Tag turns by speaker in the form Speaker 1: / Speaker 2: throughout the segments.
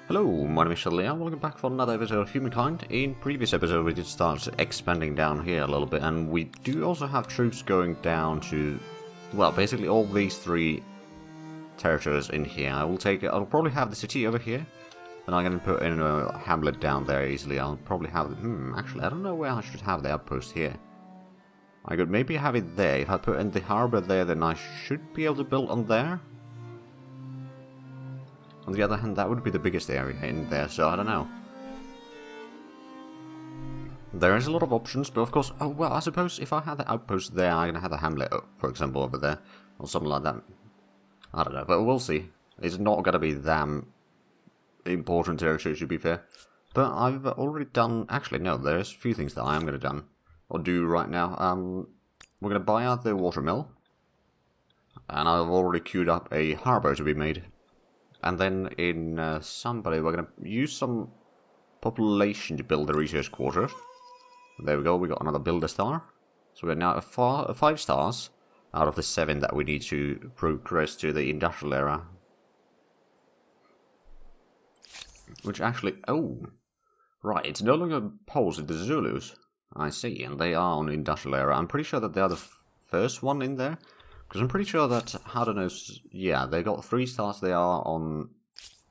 Speaker 1: Hello, my name is Shelley and welcome back for another episode of Humankind. In previous episode we did start expanding down here a little bit, and we do also have troops going down to, well, basically all these three territories in here. I'll probably have the city over here, and I'm going to put in a hamlet down there easily. I'll probably have, actually I don't know where I should have the outpost here. I could maybe have it there. If I put in the harbour there, then I should be able to build on there. On the other hand, that would be the biggest area in there, so I don't know. There is a lot of options, but of course, oh well, I suppose if I had the outpost there, I'm gonna have the hamlet, for example, over there, or something like that. I don't know, but we'll see. It's not gonna be damn important territory, to be fair. But I've already done, actually no, there's a few things that I am gonna do right now. We're gonna buy out the watermill, and I've already queued up a harbour to be made. And then in somebody, we're going to use some population to build the research quarters. There we go, we got another builder star. So we're now at 5 stars out of the 7 that we need to progress to the industrial era. Which actually, oh, right, it's no longer Poles, it's the Zulus. I see, and they are on the industrial era. I'm pretty sure that they are the first one in there. Because I'm pretty sure that, I don't know, yeah, they got 3 stars, they are on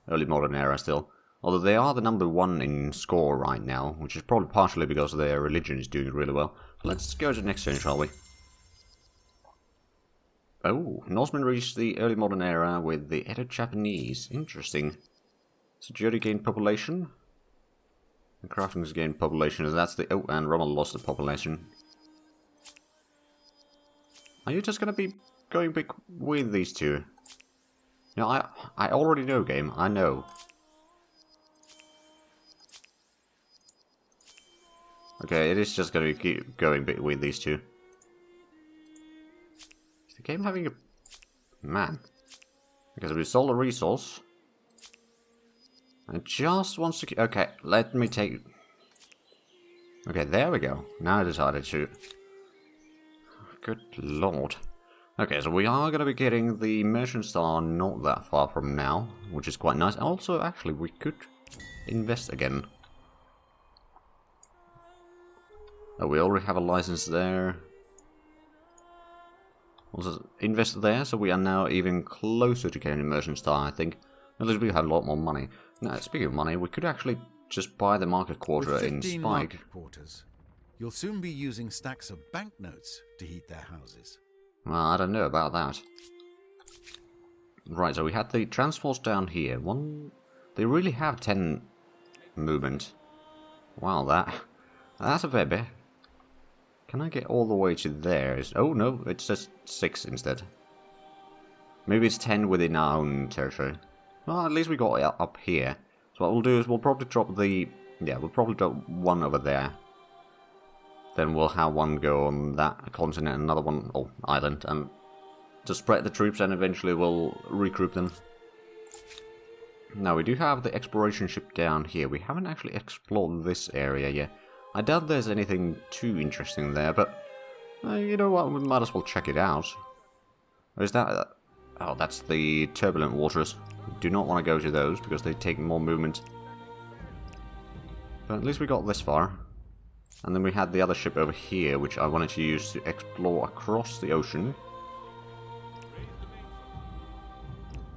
Speaker 1: early modern era still. Although they are the number 1 in score right now, which is probably partially because their religion is doing really well. Let's go to the next turn, shall we? Oh, Norsemen reached the early modern era with the Edo-Japanese. Interesting. So Jody gained population. And Crafting has gained population, so that's the... Oh, and Rommel lost the population. Are you just gonna be going big with these two? You know, I already know, game. I know. Okay, it is just gonna keep going big with these two. Is the game having a... Man. Because we sold a resource. And just wants to... Okay, let me take... Okay, there we go. Now I decided to... Good lord. Okay, so we are going to be getting the Merchant Star not that far from now, which is quite nice. Also, actually, we could invest again. Oh, we already have a license there. Also, invest there, so we are now even closer to getting a Merchant Star, I think. At least we have a lot more money. Now, speaking of money, we could actually just buy the market quarter in Spike.
Speaker 2: Market quarters, you'll soon be using stacks of banknotes to heat their houses.
Speaker 1: Well, I don't know about that. Right, so we had the transports down here. They really have 10 movement. Wow, that's a fair bit. Can I get all the way to there? Oh no, it's just 6 instead. Maybe it's 10 within our own territory. Well, at least we got it up here. So what we'll do is we'll probably drop the... Yeah, we'll probably drop 1 over there. Then we'll have 1 go on that continent, another one, island, and just spread the troops, and eventually we'll recruit them. Now, we do have the exploration ship down here. We haven't actually explored this area yet. I doubt there's anything too interesting there, but you know what, we might as well check it out. Or is that... oh, that's the turbulent waters. We do not want to go to those, because they take more movement. But at least we got this far. And then we had the other ship over here, which I wanted to use to explore across the ocean.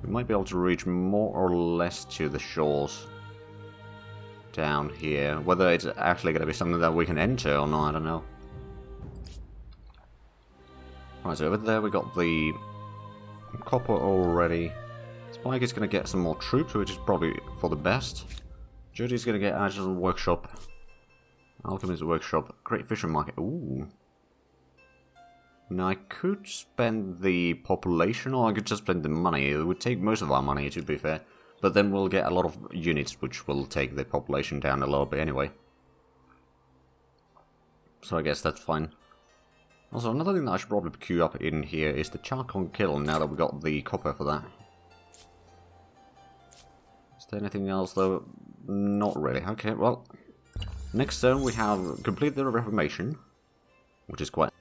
Speaker 1: We might be able to reach more or less to the shores down here. Whether it's actually going to be something that we can enter or not, I don't know. Right, so over there we got the copper already. Spike is going to get some more troops, which is probably for the best. Jody's going to get Agile Workshop. Alchemist Workshop, Great Fisher Market. Ooh. Now I could spend the population, or I could just spend the money. It would take most of our money, to be fair. But then we'll get a lot of units, which will take the population down a little bit anyway. So I guess that's fine. Also, another thing that I should probably queue up in here is the charcoal kiln, now that we got the copper for that. Is there anything else, though? Not really. Okay, well... Next turn we have completed the Reformation, which is quite...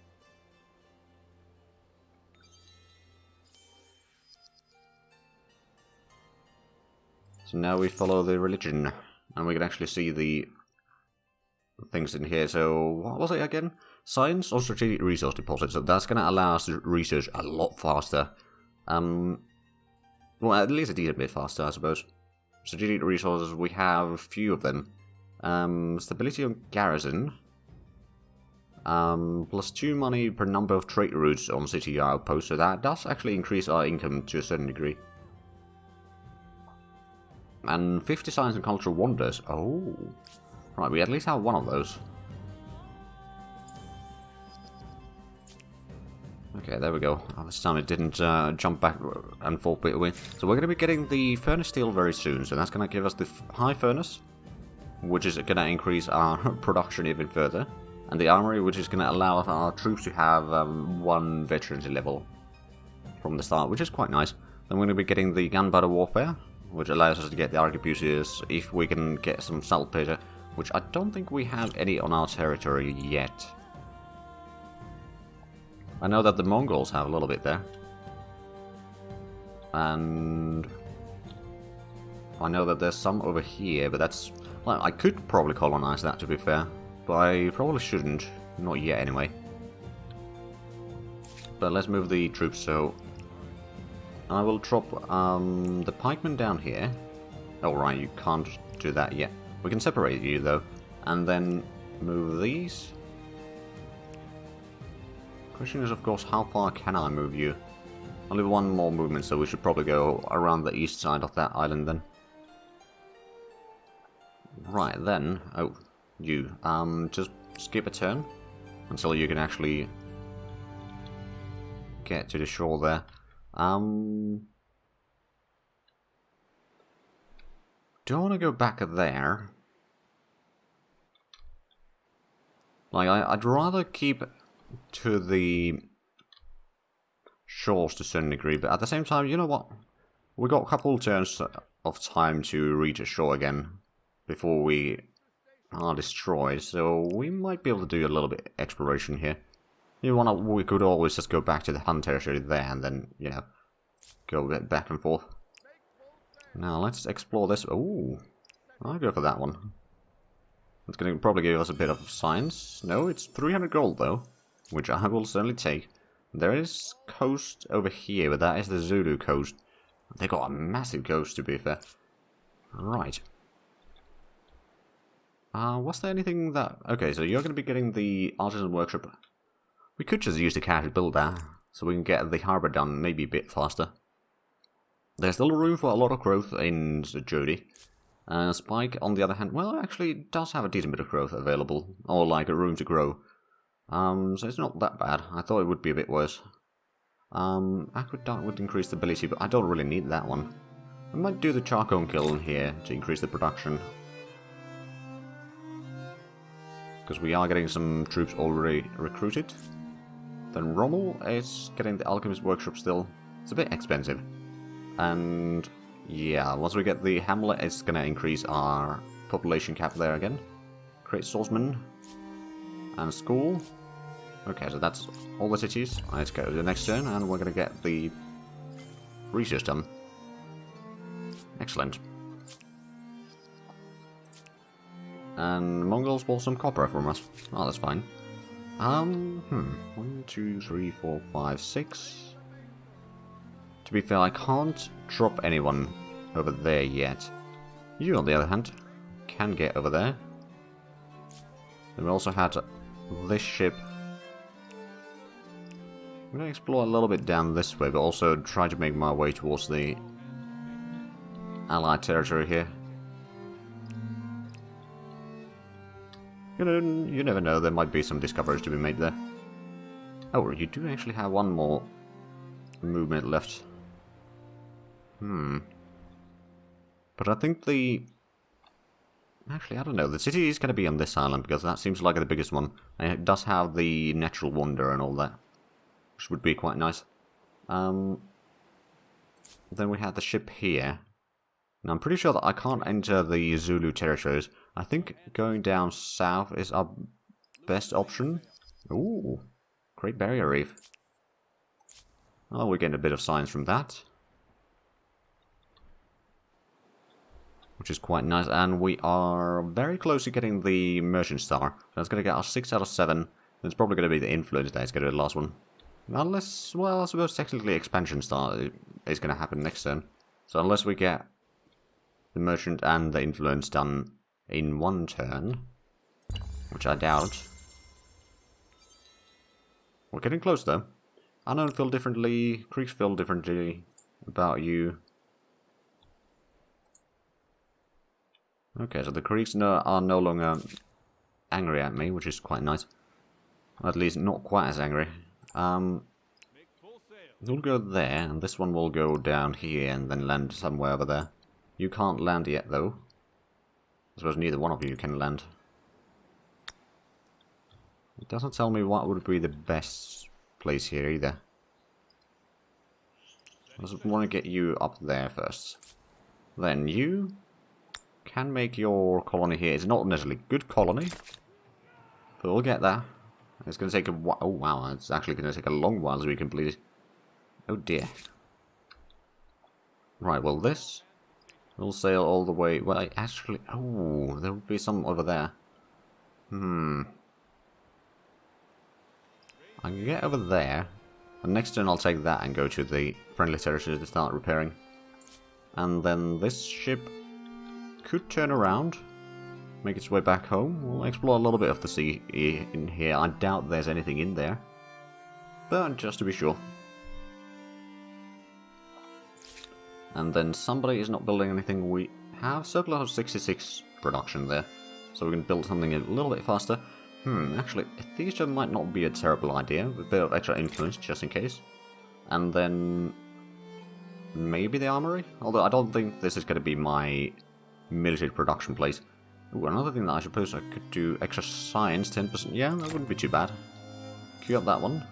Speaker 1: now we follow the religion. And we can actually see the things in here. So, what was it again? Science or strategic resource deposit. So that's going to allow us to research a lot faster. Well, at least a decent bit faster, I suppose. Strategic resources, we have a few of them. Stability on garrison. +2 money per number of trade routes on city outposts. So that does actually increase our income to a certain degree. And 50 science and cultural wonders. Oh. Right, we at least have one of those. Okay, there we go. Oh, this time it didn't jump back and forth bit away. So we're going to be getting the furnace steel very soon. So that's going to give us the high furnace, which is going to increase our production even further. And the armory, which is going to allow our troops to have 1 veterancy level from the start, which is quite nice. Then we're going to be getting the gunpowder warfare, which allows us to get the arquebusiers if we can get some saltpeter, which I don't think we have any on our territory yet. I know that the Mongols have a little bit there. And I know that there's some over here, but that's... Well, I could probably colonize that, to be fair. But I probably shouldn't. Not yet, anyway. But let's move the troops, so... I will drop the pikemen down here. Oh, right, you can't do that yet. We can separate you, though. And then move these. Question is, of course, how far can I move you? Only one more movement, so we should probably go around the east side of that island, then. Right, then... Oh, you. Just skip a turn until you can actually get to the shore there. Do I want to go back there? Like, I'd rather keep to the shores to a certain degree, but at the same time, you know what? We got a couple turns of time to reach a shore again before we are destroyed, so we might be able to do a little bit of exploration here. We could always just go back to the Hun territory there and then, you know, go a bit back and forth. Now, let's explore this. Ooh, I'll go for that one. It's going to probably give us a bit of science. No, it's 300 gold, though, which I will certainly take. There is coast over here, but that is the Zulu coast. They got a massive coast, to be fair. Right. Was there anything that... Okay, so you're going to be getting the artisan workshop. We could just use the cash to build that, so we can get the harbour done maybe a bit faster. There's still room for a lot of growth in Jody. Spike, on the other hand, well, actually does have a decent bit of growth available, or like a room to grow. So it's not that bad. I thought it would be a bit worse. Aqueduct would increase stability, but I don't really need that one. I might do the charcoal kiln here to increase the production. Because we are getting some troops already recruited. Then Rommel is getting the alchemist workshop still. It's a bit expensive. And yeah, once we get the hamlet, it's going to increase our population cap there again. Create swordsman. And school. Okay, so that's all the cities. Let's go to the next turn, and we're going to get the research done. Excellent. And Mongols bought some copper from us. Oh, that's fine. 1, 2, 3, 4, 5, 6. To be fair, I can't drop anyone over there yet. You, on the other hand, can get over there. Then we also had this ship. I'm going to explore a little bit down this way, but also try to make my way towards the Allied territory here. You never know, there might be some discoveries to be made there. Oh, you do actually have one more movement left. But I think actually, I don't know. The city is going to be on this island, because that seems like the biggest one. And it does have the natural wonder and all that, which would be quite nice. Then we have the ship here. Now, I'm pretty sure that I can't enter the Zulu territories. I think going down south is our best option. Ooh, Great Barrier Reef. Oh, we're getting a bit of science from that. which is quite nice. And we are very close to getting the Merchant Star. That's going to get us 6 out of 7. It's probably going to be the Influence that's going to be the last one. Unless, well, I suppose technically Expansion Star is going to happen next turn. So unless we get the Merchant and the Influence done in one turn, which I doubt. We're getting close though. Unknown feel differently, Creeks feel differently about you. Okay, so the Creeks are no longer angry at me, which is quite nice. Or at least not quite as angry. You'll go there, and this one will go down here and then land somewhere over there. You can't land yet though. I suppose neither one of you can land. It doesn't tell me what would be the best place here either. I just want to get you up there first. Then you can make your colony here. It's not necessarily a good colony, but we'll get there. It's going to take a while. Oh wow, it's actually going to take a long while as we complete it. Oh dear. Right, well this will sail all the way. Well, actually, oh, there will be some over there. I can get over there, and next turn I'll take that and go to the friendly territory to start repairing. And then this ship could turn around, make its way back home. We'll explore a little bit of the sea in here. I doubt there's anything in there, but just to be sure. And then somebody is not building anything. We have surplus of 66 production there, so we can build something a little bit faster. Actually, a theatre might not be a terrible idea, with a bit of extra influence just in case. And then maybe the armory? Although I don't think this is going to be my military production place. Ooh, another thing that I suppose I could do, extra science, 10%. Yeah, that wouldn't be too bad. Queue up that one.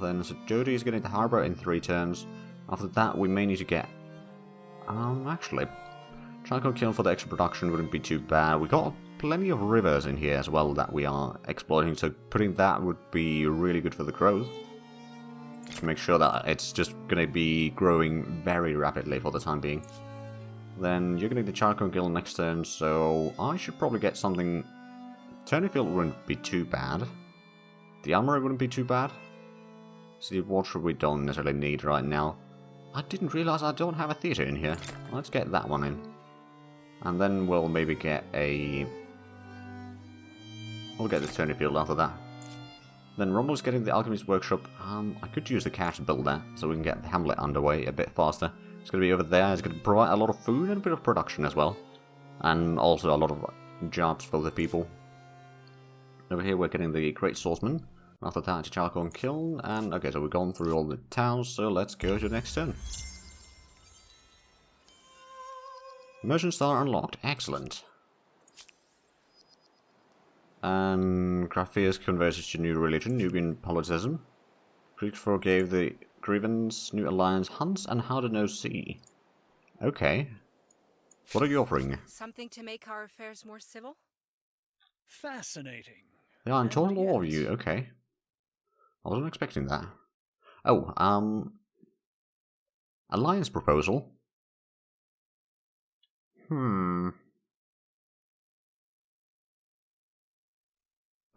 Speaker 1: Then so Jody is getting the harbour in 3 turns. After that, we may need to get... actually, Charcoal Kiln for the extra production wouldn't be too bad. We got plenty of rivers in here as well that we are exploiting, so putting that would be really good for the growth. To make sure that it's just going to be growing very rapidly for the time being. Then you're getting the Charcoal Kiln next turn, so I should probably get something... Turneyfield wouldn't be too bad. The armory wouldn't be too bad. City Water we don't necessarily need right now. I didn't realise I don't have a theatre in here. Let's get that one in. And then we'll maybe get a... We'll get the Turneyfield after that. Then Rommel's getting the Alchemist Workshop. I could use the cash to build that, so we can get the Hamlet underway a bit faster. It's going to be over there. It's going to provide a lot of food and a bit of production as well. And also a lot of jobs for the people. Over here we're getting the Great Swordsman. After that, Charcoal and Kiln, and okay, so we've gone through all the towns, so let's go to the next turn. Merchant Star unlocked, excellent. And Graphius converted to new religion, Nubian polytheism. Greeks forgave the grievance, new alliance, hunts, and how to know sea. Okay. What are you offering?
Speaker 3: Something to make our affairs more civil?
Speaker 4: Fascinating.
Speaker 1: Yeah, in total awe of you, okay. I wasn't expecting that. Oh, alliance proposal? I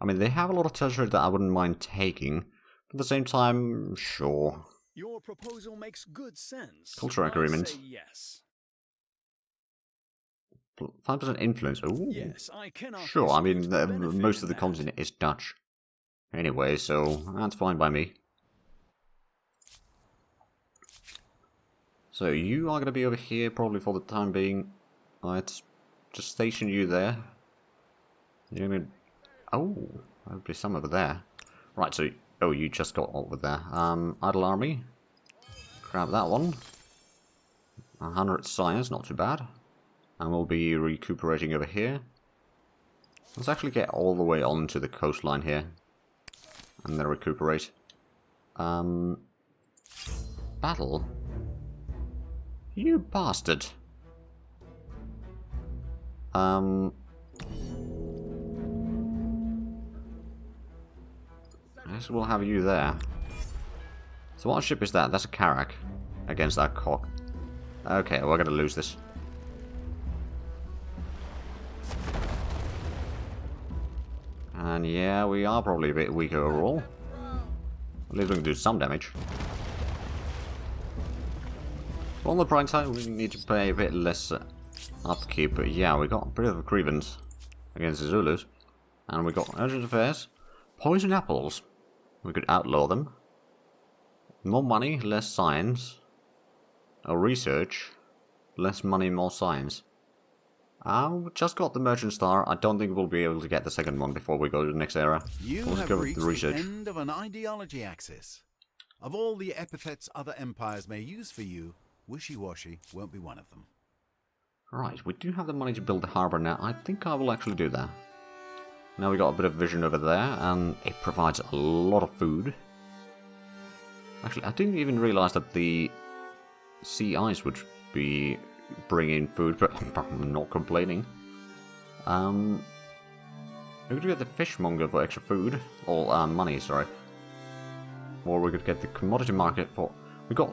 Speaker 1: mean, they have a lot of territory that I wouldn't mind taking. But at the same time, sure.
Speaker 4: Your proposal makes good sense.
Speaker 1: Cultural agreement.
Speaker 4: I say yes.
Speaker 1: 5% influence. Ooh.
Speaker 4: Yes, I cannot.
Speaker 1: Sure, I mean,
Speaker 4: benefit
Speaker 1: most
Speaker 4: in
Speaker 1: of the
Speaker 4: that.
Speaker 1: continent is Dutch. Anyway, so that's fine by me. So you are going to be over here probably for the time being. Let's just station you there. You're going to... Oh, there'll be some over there. Right, so... Oh, you just got over there. Idle Army. Grab that one. 100 science, not too bad. And we'll be recuperating over here. Let's actually get all the way onto the coastline here. And then recuperate. Battle? You bastard. I guess we'll have you there. So what ship is that? That's a Carrack. Against that cock. Okay, we're gonna lose this. And yeah, we are probably a bit weaker overall. At least we can do some damage. On the bright side, we need to pay a bit less upkeep, but yeah, we got a bit of a grievance against the Zulus. And we got urgent affairs. Poison apples. We could outlaw them. More money, less science. Or research. Less money, more science. We just got the merchant star. I don't think we'll be able to get the second one before we go to the next era.
Speaker 2: You
Speaker 1: We'll
Speaker 2: have
Speaker 1: go with
Speaker 2: reached
Speaker 1: the research.
Speaker 2: the end of an ideology axis. Of all the epithets other empires may use for you, wishy-washy won't be one of them.
Speaker 1: Right, we do have the money to build the harbour now. I think I will actually do that. Now we got a bit of vision over there, and it provides a lot of food. Actually, I didn't even realise that the sea ice would be bringing food, but I'm not complaining. We could get the fishmonger for extra food, or money, sorry. Or we could get the commodity market for... We got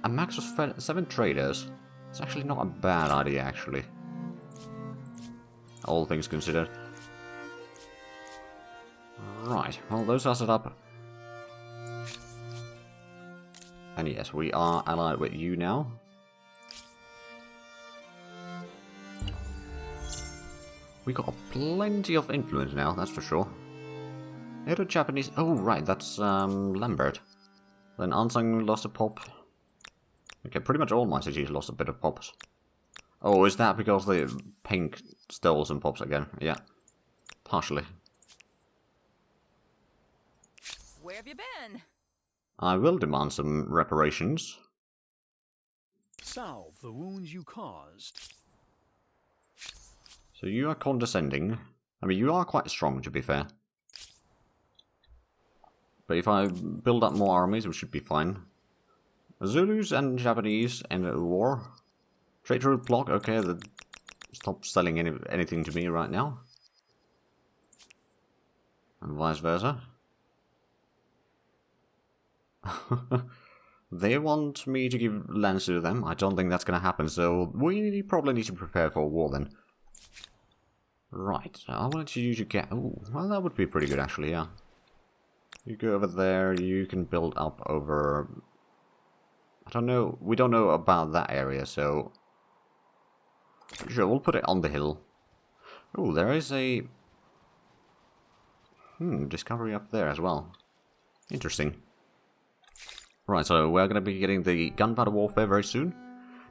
Speaker 1: a max of 7 traders. It's actually not a bad idea, actually. All things considered. Right, well, those are set up. And yes, we are allied with you now. We got plenty of influence now, that's for sure. Either Japanese... Oh, right, that's Lambert. Then Ansang lost a pop. Okay, pretty much all my cities lost a bit of pops. Oh, is that because the pink stole some pops again? Yeah, partially.
Speaker 5: Where have you been?
Speaker 1: I will demand some reparations.
Speaker 4: Salve the wounds you caused.
Speaker 1: So you are condescending. I mean, you are quite strong, to be fair. But if I build up more armies, we should be fine. Zulus and Japanese end the war. Trade route block, okay, stop selling anything to me right now. And vice versa. They want me to give lands to them. I don't think that's going to happen, so we probably need to prepare for a war then. Right, I wanted you to get... Oh, well, that would be pretty good actually, yeah. You go over there, you can build up over... I don't know, we don't know about that area, so... Sure, we'll put it on the hill. Oh, there is a... discovery up there as well. Interesting. Right, so we're going to be getting the gunpowder warfare very soon.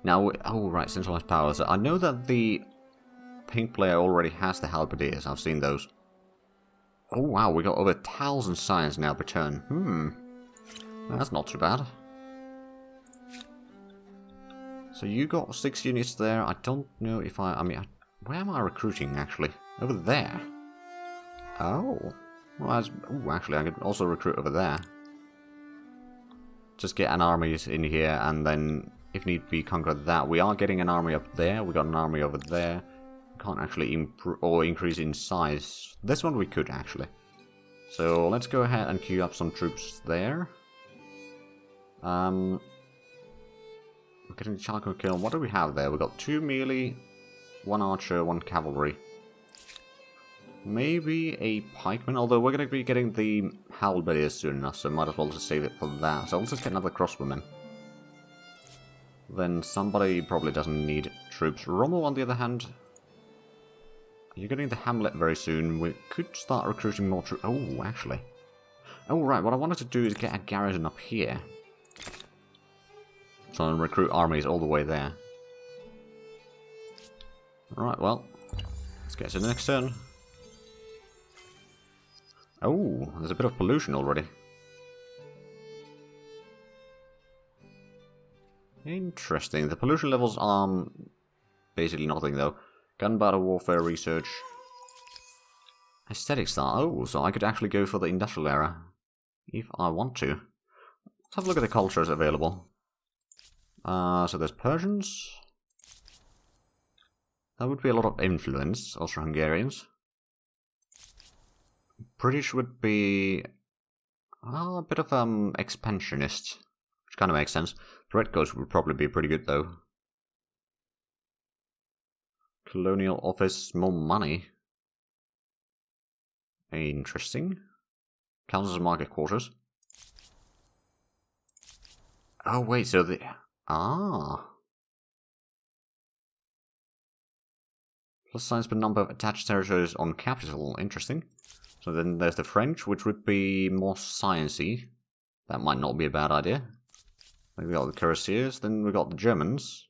Speaker 1: Now, oh right, centralized powers. I know that the pink player already has the halberdiers. I've seen those. Oh wow, we got over 1,000 science now per turn. That's not too bad. So you got 6 units there. I don't know if I mean, where am I recruiting actually? Over there. Oh. Well, actually, I could also recruit over there. Just get an army in here, and then, if need be, conquer that. We are getting an army up there. We got an army over there. Can't actually increase in size. This one we could actually. So let's go ahead and queue up some troops there. We're getting charcoal kill. What do we have there? We got 2 melee, 1 archer, 1 cavalry. Maybe a pikeman, although we're going to be getting the halberdiers soon enough, so might as well just save it for that. So let's just get another crossbowman. Then somebody probably doesn't need troops. Rommel, on the other hand, you're getting the hamlet very soon. We could start recruiting more troops. Oh, actually. Oh, right, what I wanted to do is get a garrison up here. So I'll recruit armies all the way there. Alright, well, let's get to the next turn. Oh, there's a bit of pollution already. Interesting. The pollution levels are basically nothing, though. Gunpowder warfare research. Aesthetic style. Oh, so I could actually go for the industrial era. If I want to. Let's have a look at the cultures available. So there's Persians. That would be a lot of influence. Austro-Hungarians. British would be a bit of expansionist, which kind of makes sense. The Red Coast would probably be pretty good though. Colonial office, more money. Interesting. Counts as market quarters. Oh wait, so the... Ah. Plus science per number of attached territories on capital. Interesting. So then there's the French, which would be more sciencey. That might not be a bad idea. Then we got the Cuirassiers, then we got the Germans,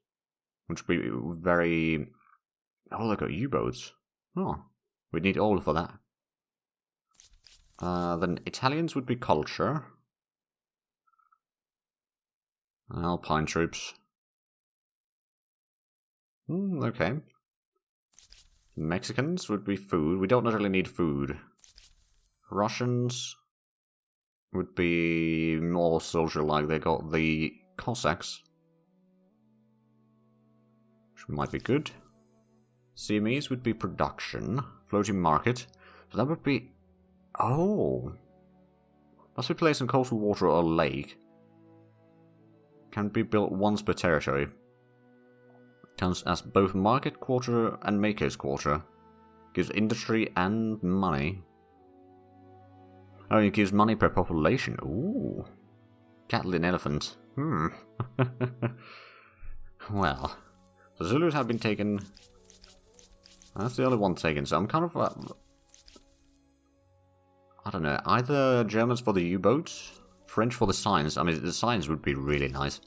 Speaker 1: which would be very... Oh, they got U-boats. Oh, we'd need oil for that. Then Italians would be culture. Alpine troops. Okay. Mexicans would be food. We don't necessarily need food. Russians would be more social-like. They got the Cossacks, which might be good. CMEs would be production. Floating market. So that would be... Oh! Must be placed in coastal water or lake. Can be built once per territory. Counts as both market quarter and maker's quarter. Gives industry and money. Oh, it gives money per population. Ooh. Cattle and elephant. Well. The Zulus have been taken. That's the only one taken, so I'm kind of... I don't know. Either Germans for the U-boats, French for the science. I mean, the science would be really nice.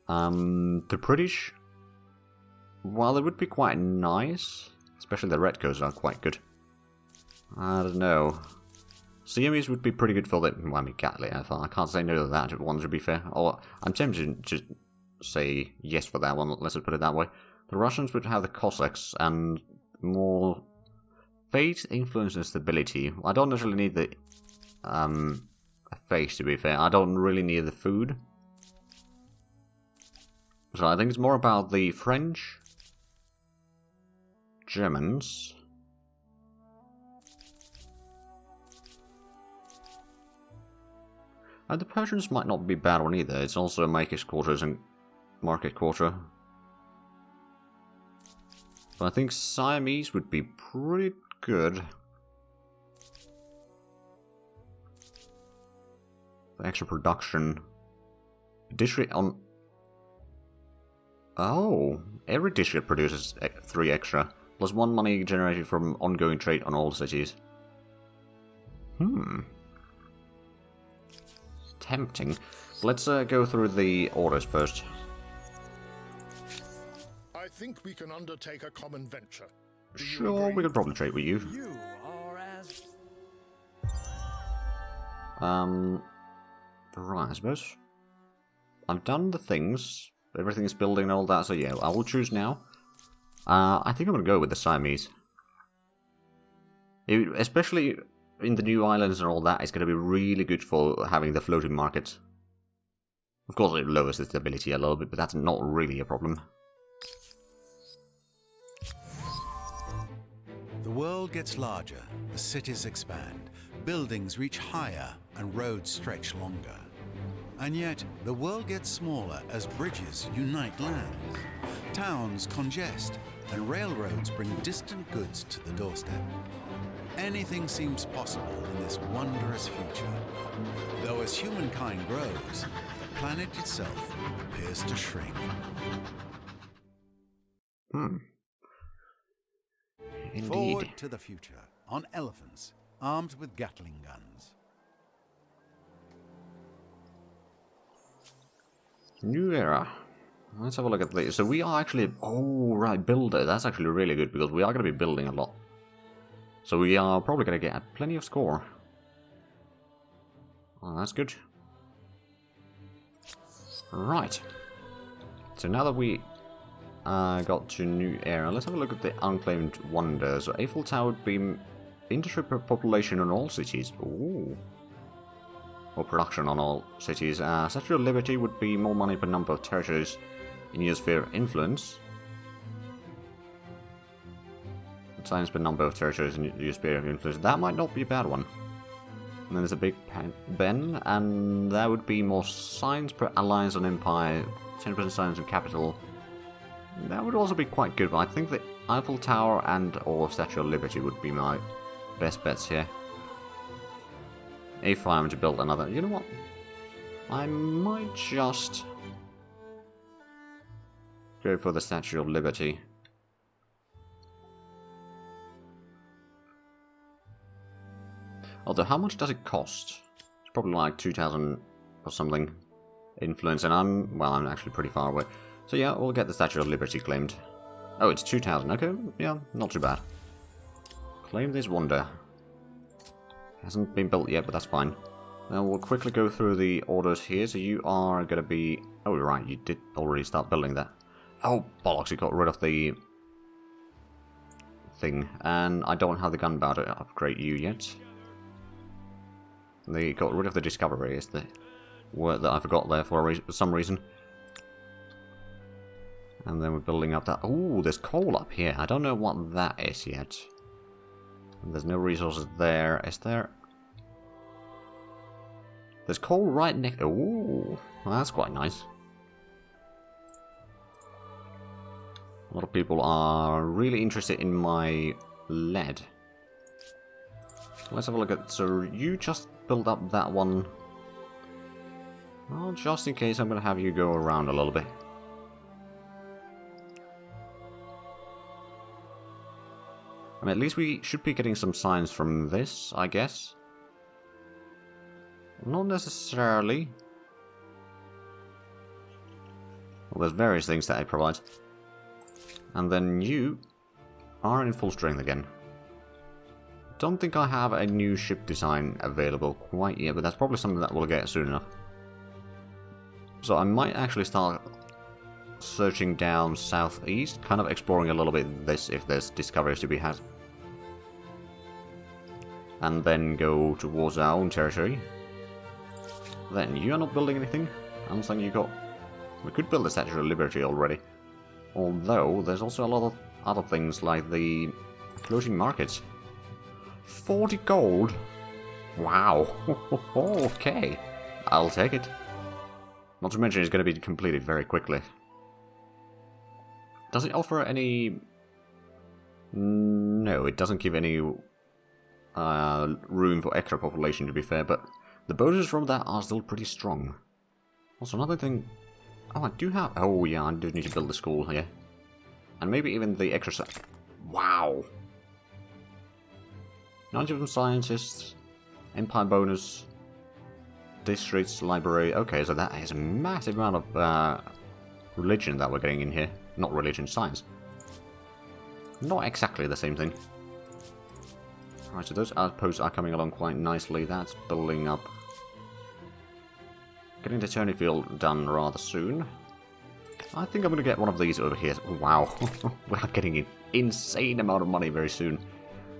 Speaker 1: The British... Well, it would be quite nice. Especially the Redcoats are quite good. I don't know. CMEs would be pretty good for the... Well, I mean, Gatling. I can't say no to that one, to be fair. Or, I'm tempted to say yes for that one, let's put it that way. The Russians would have the Cossacks and more... Fate, influence, and stability. I don't necessarily need the... Fate, to be fair. I don't really need the food. So I think it's more about the French... Germans... And the Persians might not be a bad one either. It's also maker's quarters and market quarter. But I think Siamese would be pretty good. The extra production. District on... Oh, every district produces 3 extra. Plus 1 money generated from ongoing trade on all cities. Tempting. Let's go through the orders first.
Speaker 6: I think we can undertake a common venture.
Speaker 1: Sure, we could probably trade with you.
Speaker 4: You are as...
Speaker 1: Right, I suppose. I've done the things. Everything's building and all that, so yeah, I will choose now. I think I'm going to go with the Siamese. Especially in the new islands and all that, it's going to be really good for having the floating markets. Of course, it lowers the stability a little bit, but that's not really a problem.
Speaker 2: The world gets larger, the cities expand, buildings reach higher, and roads stretch longer. And yet, the world gets smaller as bridges unite lands, towns congest, and railroads bring distant goods to the doorstep. Anything seems possible in this wondrous future. Though as humankind grows, the planet itself appears to shrink.
Speaker 1: Indeed.
Speaker 2: Forward to the future, on elephants, armed with Gatling guns.
Speaker 1: New era. Let's have a look at this. So we are actually... Oh, right, builder. That's actually really good, because we are going to be building a lot. So we are probably going to get plenty of score. Oh, that's good. Right. So now that we got to new era, let's have a look at the unclaimed wonders. So Eiffel Tower would be industry per population on all cities. Ooh. Or production on all cities. Statue of Liberty would be more money per number of territories in your sphere of influence. Science per number of territories in your sphere of influence. That might not be a bad one. And then there's a big Ben, and that would be more science per alliance on empire, 10% science on capital. That would also be quite good, but I think the Eiffel Tower and or Statue of Liberty would be my best bets here. If I'm to build another... You know what? I might just go for the Statue of Liberty. Although, how much does it cost? It's probably like 2,000 or something influence, and I'm actually pretty far away. So yeah, we'll get the Statue of Liberty claimed. Oh, it's 2,000. Okay, yeah, not too bad. Claim this wonder. Hasn't been built yet, but that's fine. Now we'll quickly go through the orders here. So you are going to be... Oh, right, you did already start building that. Oh, bollocks, you got rid of the thing. And I don't have the gunpowder to upgrade you yet. They got rid of the discovery, is the word that I forgot there for some reason. And then we're building up that... Oh, there's coal up here. I don't know what that is yet. There's no resources there. Is there... There's coal right next... Oh, well, that's quite nice. A lot of people are really interested in my lead. Let's have a look at... So you just build up that one. Well, just in case, I'm going to have you go around a little bit. I mean, at least we should be getting some signs from this, I guess. Not necessarily. Well, there's various things that it provides. And then you are in full strength again. Don't think I have a new ship design available quite yet, but that's probably something that we'll get soon enough. So I might actually start searching down southeast, kind of exploring a little bit this if there's discoveries to be had. And then go towards our own territory. Then you are not building anything. I'm saying you got... We could build the Statue of Liberty already. Although there's also a lot of other things like the floating markets. 40 gold? Wow. Okay. I'll take it. Not to mention it's going to be completed very quickly. Does it offer any... No, it doesn't give any room for extra population, to be fair, but the bonuses from that are still pretty strong. Also, another thing... Oh, I do have... Oh, yeah, I do need to build the school here. And maybe even the extra... Wow! 90 scientists, Empire bonus, districts, library... Okay, so that is a massive amount of religion that we're getting in here. Not religion, science. Not exactly the same thing. Right, so those outposts are coming along quite nicely. That's building up. Getting the Turney Field done rather soon. I think I'm going to get one of these over here. Wow, we're getting an insane amount of money very soon.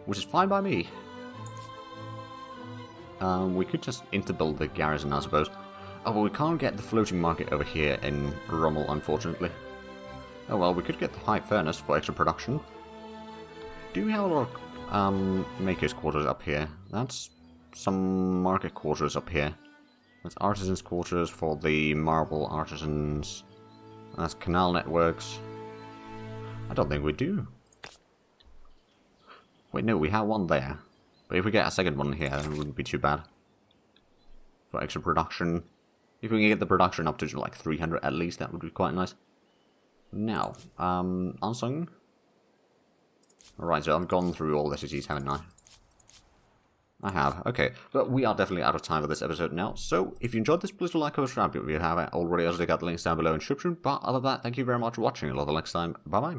Speaker 1: Which is fine by me. We could just interbuild the garrison, I suppose. Oh, well, we can't get the floating market over here in Rommel, unfortunately. Oh well, we could get the high furnace for extra production. Do we have a lot of makers' quarters up here? That's some market quarters up here. That's artisans' quarters for the marble artisans. That's canal networks. I don't think we do. Wait, no, we have one there. But if we get a second one here, then it wouldn't be too bad. For extra production. If we can get the production up to like 300 at least, that would be quite nice. Now, Ansung. Alright, so I've gone through all the cities, haven't I? I have, okay. But we are definitely out of time for this episode now. So, if you enjoyed this, please do like or subscribe if you haven't already. I'll check out the links down below in the description. But other than that, thank you very much for watching. Until the next time, bye bye.